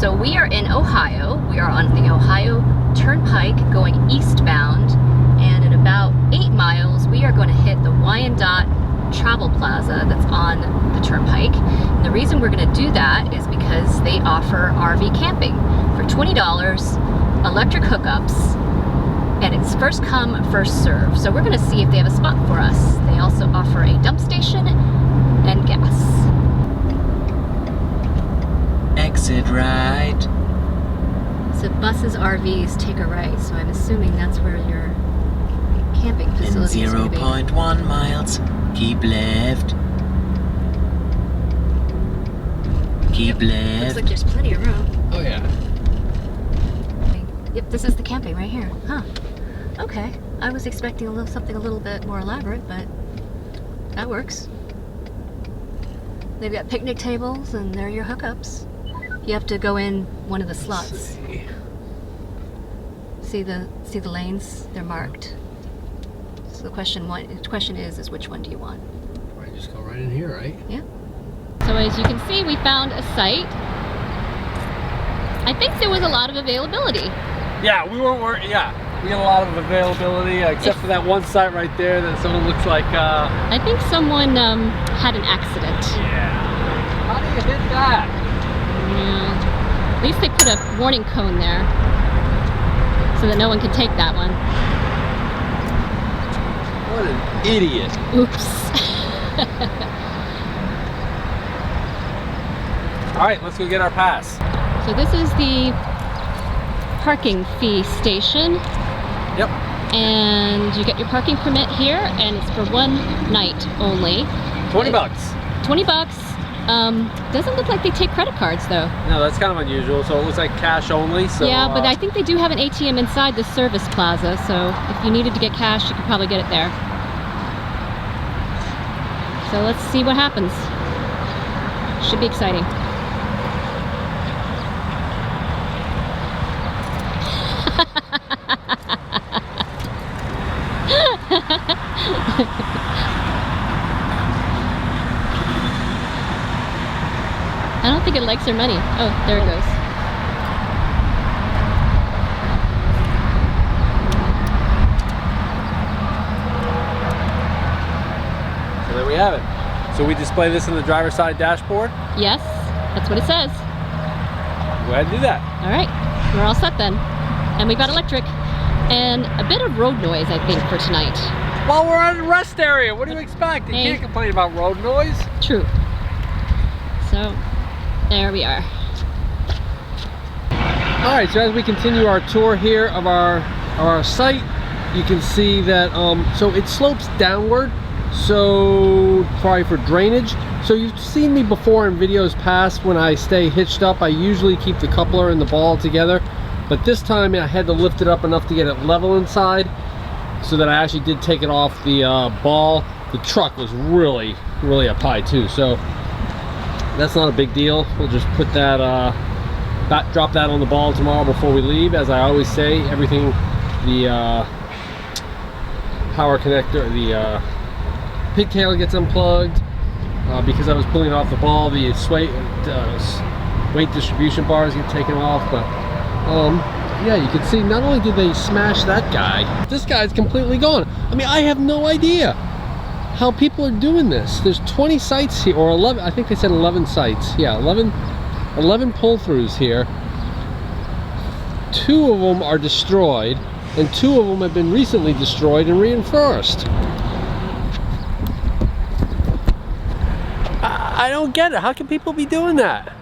So we are in Ohio. We are on the Ohio Turnpike going eastbound, and in about 8 miles we are going to hit the Wyandotte Travel Plaza that's on the Turnpike. And the reason we're going to do that is because they offer RV camping for $20, electric hookups, and it's first come, first serve. So we're going to see if they have a spot for us. They also offer a dump station and gas. Exit right. So buses, RVs take a right, so I'm assuming that's where your camping facility is going to be. 0.1 miles. Keep left. Keep left. Looks like there's plenty of room. Oh yeah. Yep, this is the camping right here. Huh. Okay. I was expecting something a little bit more elaborate, but that works. They've got picnic tables, and they're your hookups. You have to go in one of the slots. See the lanes? They're marked. So the question is which one do you want? Right, just go right in here, right? Yeah. So as you can see, we found a site. I think there was a lot of availability. Yeah, we weren't worried. Yeah, we had a lot of availability, except for that one site right there that someone looks like. I think someone had an accident. Yeah. How do you hit that? Yeah. At least they put a warning cone there so that no one can take that one. What an idiot. Oops. All right, let's go get our pass. So this is the parking fee station. Yep. And you get your parking permit here, and it's for one night only. 20 bucks. 20 bucks. Doesn't look like they take credit cards though. No, that's kind of unusual. So it looks like cash only. So yeah, but I think they do have an ATM inside the service plaza. So if you needed to get cash, you could probably get it there. So let's see what happens. Should be exciting. I don't think it likes our money. Oh, there it goes. So there we have it. So we display this in the driver's side dashboard. Yes, that's what it says. Go ahead and do that. All right, we're all set then. And we've got electric and a bit of road noise, I think, for tonight. Well, we're at a rest area. What do you expect? You can't complain about road noise. True. So, there we are. All right, so as we continue our tour here of our site, you can see that so it slopes downward, so probably for drainage. So you've seen me before in videos past when I stay hitched up. I usually keep the coupler and the ball together, but this time I had to lift it up enough to get it level inside, so that I actually did take it off the ball. The truck was really up high too, so that's not a big deal. We'll just put that drop that on the ball tomorrow before we leave. As I always say, everything, the power connector, the pigtail gets unplugged because I was pulling it off the ball. The weight distribution bars get taken off, but yeah, you can see not only did they smash that guy, this guy's completely gone. I mean, I have no idea how people are doing this. There's 20 sites here, or 11, I think they said 11 sites. Yeah, 11 pull-throughs here. 2 of them are destroyed, and 2 of them have been recently destroyed and reinforced. I don't get it. How can people be doing that?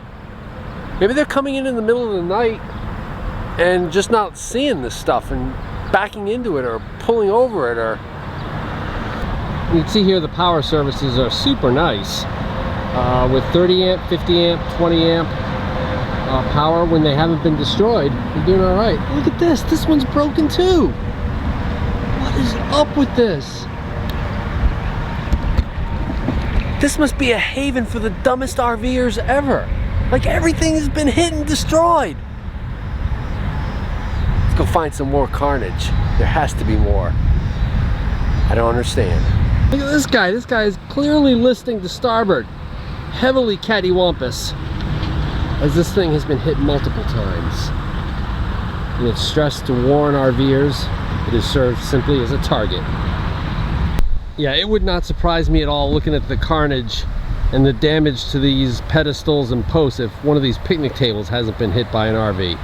Maybe they're coming in the middle of the night and just not seeing this stuff and backing into it or pulling over it. Or you can see here the power services are super nice with 30 amp, 50 amp, 20 amp power when they haven't been destroyed. They're doing all right. Look at this. This one's broken too. What is up with this? This must be a haven for the dumbest RVers ever. Like, everything has been hit and destroyed. Let's go find some more carnage. There has to be more. I don't understand. Look at this guy. This guy is clearly listing to starboard. Heavily cattywampus. as this thing has been hit multiple times. And it's stressed to warn RVers it is served simply as a target. Yeah, it would not surprise me at all looking at the carnage and the damage to these pedestals and posts if one of these picnic tables hasn't been hit by an RV.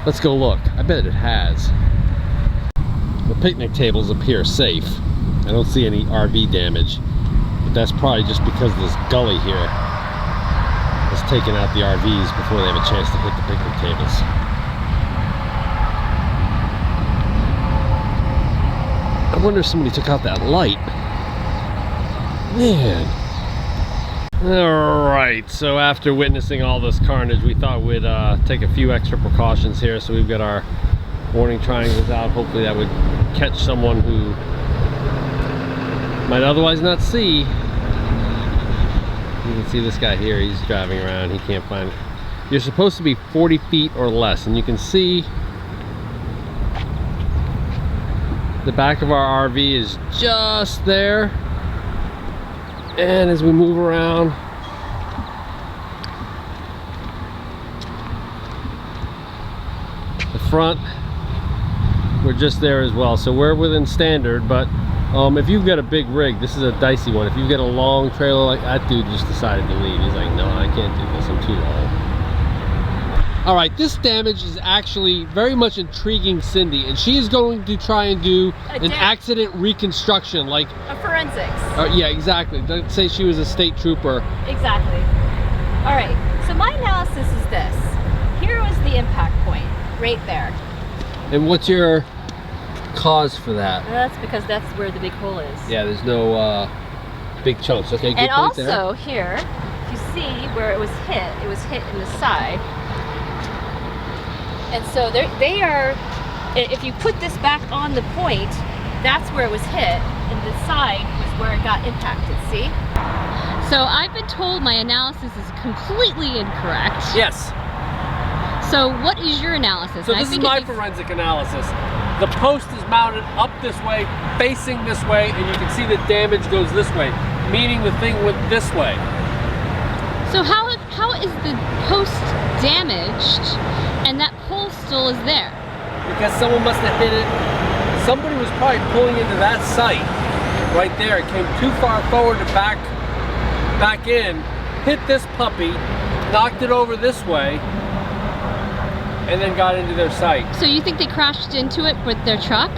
Let's go look. I bet it has. The picnic tables appear safe. I don't see any RV damage, but that's probably just because this gully here has taken out the RVs before they have a chance to hit the picnic tables. I wonder if somebody took out that light. Man. Alright, so after witnessing all this carnage, we thought we'd take a few extra precautions here. So we've got our warning triangles out. Hopefully that would catch someone who might otherwise not see. You can see this guy here, he's driving around, he can't find it. You're supposed to be 40 feet or less, and you can see the back of our RV is just there. And as we move around, the front, we're just there as well. So we're within standard, but if you've got a big rig, this is a dicey one. If you've got a long trailer, like that dude just decided to leave. He's like, no, I can't do this, I'm too long. All right, this damage is actually very much intriguing Cindy, and she is going to try and do an accident reconstruction, like A forensics. yeah, exactly. Let's say she was a state trooper. Exactly. All right, so my analysis is this. Here was the impact point, right there. And what's your cause for that? That's because that's where the big hole is. Yeah, there's no big chunks. Okay, good And point there. also here, if you see where it was hit in the side. And so they are, if you put this back on the point, that's where it was hit, and the side was where it got impacted, see? So I've been told my analysis is completely incorrect. Yes. So what is your analysis? So this is my forensic analysis. The post is mounted up this way, facing this way, and you can see the damage goes this way, meaning the thing went this way. So how is the post damaged and that pole still is there? Because someone must have hit it. Somebody was probably pulling into that site right there. It came too far forward to back in, hit this puppy, knocked it over this way, and then got into their site. So you think they crashed into it with their truck?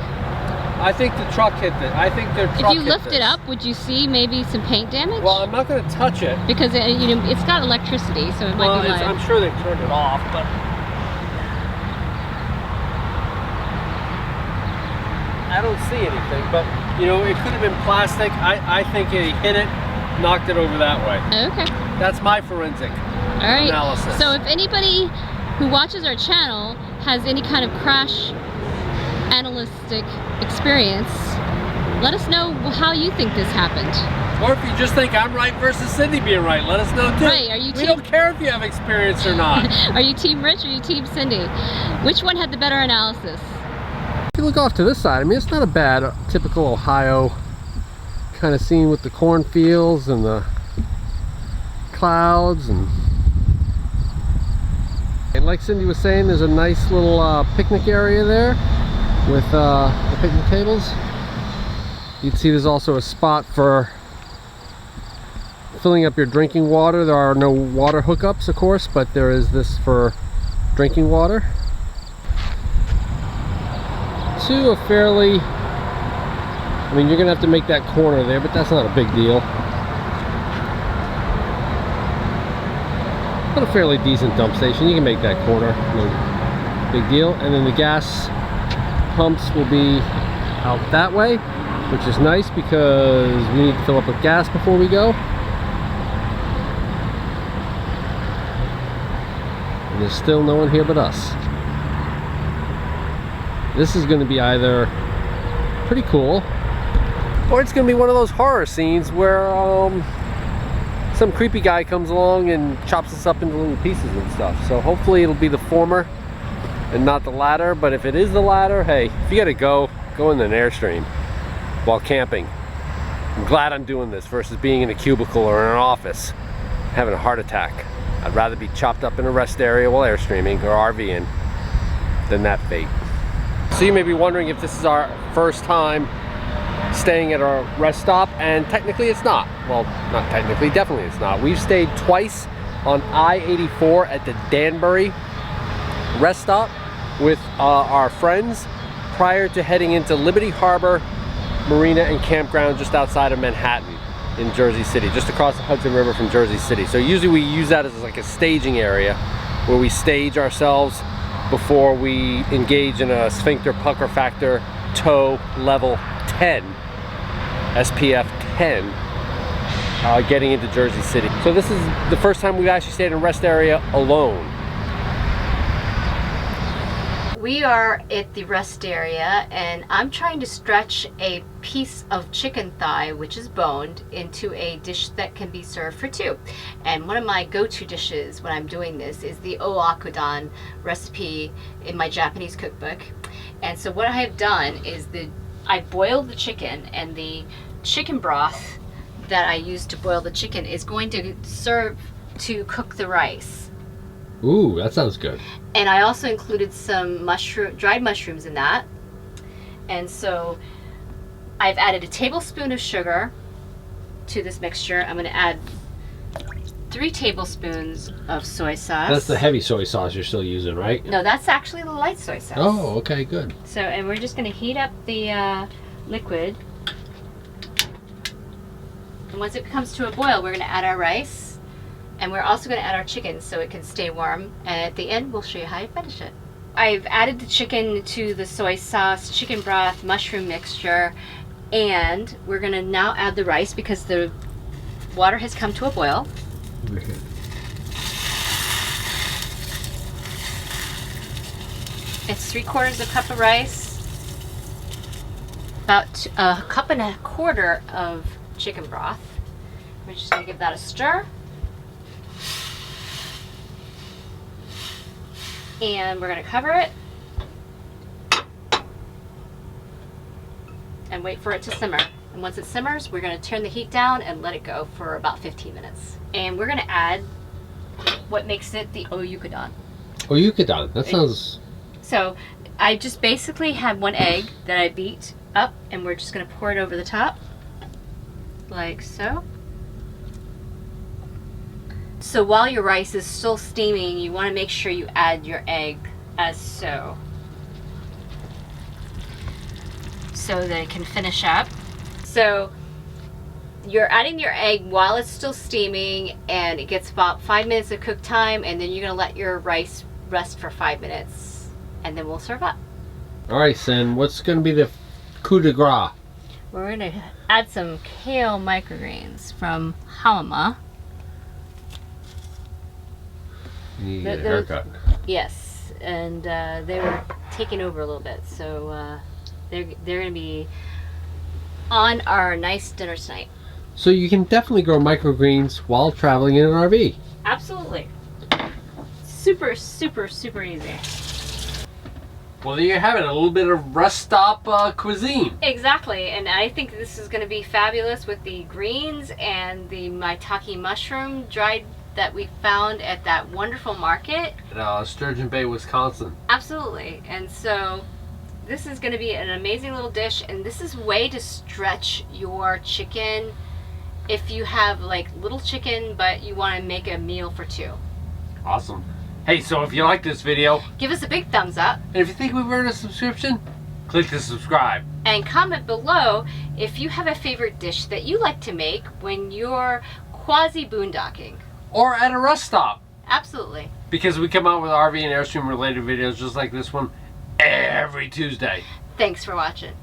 I think the truck hit it. I think their truck If you lift it up, would you see maybe some paint damage? Well, I'm not going to touch it. Because it's got electricity, so it might be live. I'm sure they turned it off, but I don't see anything. But it could have been plastic. I think he hit it, knocked it over that way. Okay. That's my forensic analysis. So if anybody who watches our channel has any kind of crash analytic experience, let us know how you think this happened. Or if you just think I'm right versus Cindy being right, let us know too. Right, we don't care if you have experience or not. Are you Team Rich or are you Team Cindy? Which one had the better analysis? If you look off to this side, I mean, it's not a bad typical Ohio kind of scene with the cornfields and the clouds, and like Cindy was saying, there's a nice little picnic area there with the picnic tables. You can see there's also a spot for filling up your drinking water. There are no water hookups, of course, but there is this for drinking water. To a fairly, I mean, you're gonna have to make that corner there, but that's not a big deal. But a fairly decent dump station. You can make that corner, no big deal. And then the gas pumps will be out that way, which is nice because we need to fill up with gas before we go. And there's still no one here but us. This is going to be either pretty cool, or it's going to be one of those horror scenes where some creepy guy comes along and chops us up into little pieces and stuff. So hopefully it'll be the former and not the latter. But if it is the latter, hey, if you got to go in an Airstream while camping. I'm glad I'm doing this versus being in a cubicle or in an office having a heart attack. I'd rather be chopped up in a rest area while airstreaming or RVing than that fate. So you may be wondering if this is our first time staying at a rest stop, and technically it's not. Well, not technically, definitely it's not. We've stayed twice on I-84 at the Danbury rest stop with our friends prior to heading into Liberty Harbor Marina and Campground just outside of Manhattan in Jersey City, just across the Hudson River from Jersey City. So usually we use that as like a staging area where we stage ourselves before we engage in a sphincter pucker factor tow level 10, SPF 10, getting into Jersey City. So this is the first time we've actually stayed in a rest area alone. We are at the rest area, and I'm trying to stretch a piece of chicken thigh, which is boned, into a dish that can be served for two. And one of my go-to dishes when I'm doing this is the oyakodon recipe in my Japanese cookbook. And so what I have done is I boiled the chicken, and the chicken broth that I used to boil the chicken is going to serve to cook the rice. Ooh, that sounds good. And I also included some dried mushrooms in that. And so I've added a tablespoon of sugar to this mixture. I'm going to add 3 tablespoons of soy sauce. That's the heavy soy sauce you're still using, right? No, that's actually the light soy sauce. Oh, okay, good. So, and we're just going to heat up the liquid. And once it comes to a boil, we're going to add our rice. And we're also going to add our chicken so it can stay warm. And at the end, we'll show you how to finish it. I've added the chicken to the soy sauce, chicken broth, mushroom mixture, and we're going to now add the rice because the water has come to a boil. Okay. It's 3/4 cup of rice, about 1.25 cups of chicken broth. We're just going to give that a stir. And we're going to cover it and wait for it to simmer. And once it simmers, we're going to turn the heat down and let it go for about 15 minutes. And we're going to add what makes it the oyakodon. Oyakodon, that sounds... So I just basically had 1 egg that I beat up, and we're just going to pour it over the top, like so. So while your rice is still steaming, you want to make sure you add your egg as so that it can finish up. So you're adding your egg while it's still steaming, and it gets about 5 minutes of cook time, and then you're going to let your rice rest for 5 minutes, and then we'll serve up. All right, Sen, what's going to be the coup de grace? We're going to add some kale microgreens from Halama. You need to get a haircut. Yes, and they were taking over a little bit, so they're going to be on our nice dinner tonight. So you can definitely grow microgreens while traveling in an RV. Absolutely. Super, super, super easy. Well, there you have it, a little bit of rest stop cuisine. Exactly, and I think this is going to be fabulous with the greens and the maitake mushroom dried that we found at that wonderful market. At Sturgeon Bay, Wisconsin. Absolutely, and so this is going to be an amazing little dish, and this is a way to stretch your chicken if you have like little chicken but you want to make a meal for two. Awesome. Hey, so if you like this video, give us a big thumbs up. And if you think we've earned a subscription, click the subscribe. And comment below if you have a favorite dish that you like to make when you're quasi-boondocking. Or at a rest stop. Absolutely. Because we come out with RV and Airstream related videos just like this one every Tuesday. Thanks for watching.